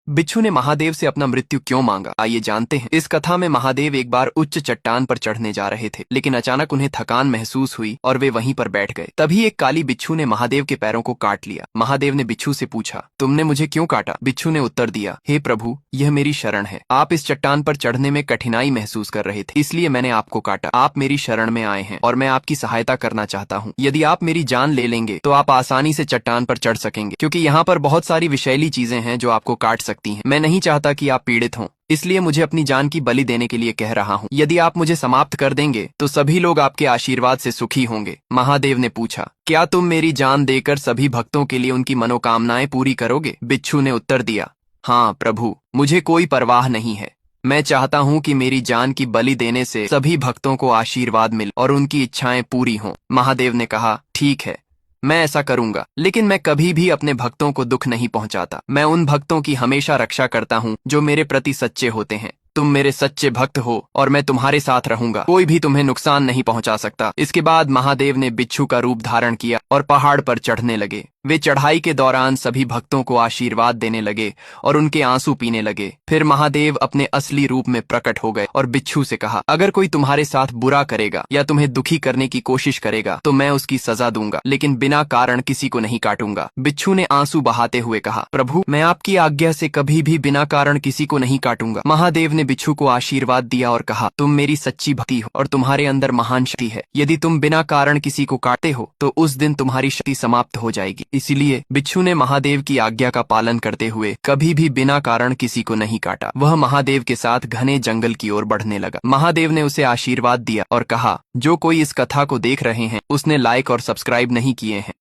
बिच्छू ने महादेव से अपना मृत्यु क्यों मांगा, आइए जानते हैं। इस कथा में महादेव एक बार उच्च चट्टान पर चढ़ने जा रहे थे, लेकिन अचानक उन्हें थकान महसूस हुई और वे वहीं पर बैठ गए। तभी एक काली बिच्छू ने महादेव के पैरों को काट लिया। महादेव ने बिच्छू से पूछा, तुमने मुझे क्यों काटा? बिच्छू ने उत्तर दिया, हे प्रभु, यह मेरी शरण है। आप इस चट्टान पर चढ़ने में कठिनाई महसूस कर रहे थे, इसलिए मैंने आपको काटा। आप मेरी शरण में आए हैं और मैं आपकी सहायता करना चाहता हूँ। यदि आप मेरी जान ले लेंगे तो आप आसानी से चट्टान पर चढ़ सकेंगे, क्योंकि यहाँ पर बहुत सारी विषैली चीजें हैं जो आपको काट सकती हैं। मैं नहीं चाहता कि आप पीड़ित हों, इसलिए मुझे अपनी जान की बलि देने के लिए कह रहा हूँ। यदि आप मुझे समाप्त कर देंगे तो सभी लोग आपके आशीर्वाद से सुखी होंगे। महादेव ने पूछा, क्या तुम मेरी जान देकर सभी भक्तों के लिए उनकी मनोकामनाएं पूरी करोगे? बिच्छू ने उत्तर दिया, हाँ प्रभु, मुझे कोई परवाह नहीं है। मैं चाहता हूँ कि मेरी जान की बलि देने से सभी भक्तों को आशीर्वाद मिले और उनकी इच्छाएं पूरी हों। महादेव ने कहा, ठीक है, मैं ऐसा करूंगा, लेकिन मैं कभी भी अपने भक्तों को दुख नहीं पहुंचाता। मैं उन भक्तों की हमेशा रक्षा करता हूं जो मेरे प्रति सच्चे होते हैं। तुम मेरे सच्चे भक्त हो और मैं तुम्हारे साथ रहूंगा। कोई भी तुम्हें नुकसान नहीं पहुंचा सकता। इसके बाद महादेव ने बिच्छू का रूप धारण किया और पहाड़ पर चढ़ने लगे। वे चढ़ाई के दौरान सभी भक्तों को आशीर्वाद देने लगे और उनके आंसू पीने लगे। फिर महादेव अपने असली रूप में प्रकट हो गए और बिच्छू से कहा, अगर कोई तुम्हारे साथ बुरा करेगा या तुम्हें दुखी करने की कोशिश करेगा तो मैं उसकी सजा दूंगा, लेकिन बिना कारण किसी को नहीं काटूंगा। बिच्छू ने आंसू बहाते हुए कहा, प्रभु, मैं आपकी आज्ञा से कभी भी बिना कारण किसी को नहीं काटूंगा। महादेव ने बिच्छू को आशीर्वाद दिया और कहा, तुम मेरी सच्ची भक्ति हो और तुम्हारे अंदर महान शक्ति है। यदि तुम बिना कारण किसी को काटते हो तो उस दिन तुम्हारी शक्ति समाप्त हो जाएगी। इसीलिए बिच्छू ने महादेव की आज्ञा का पालन करते हुए कभी भी बिना कारण किसी को नहीं काटा। वह महादेव के साथ घने जंगल की ओर बढ़ने लगा। महादेव ने उसे आशीर्वाद दिया और कहा, जो कोई इस कथा को देख रहे हैं उसने लाइक और सब्सक्राइब नहीं किए हैं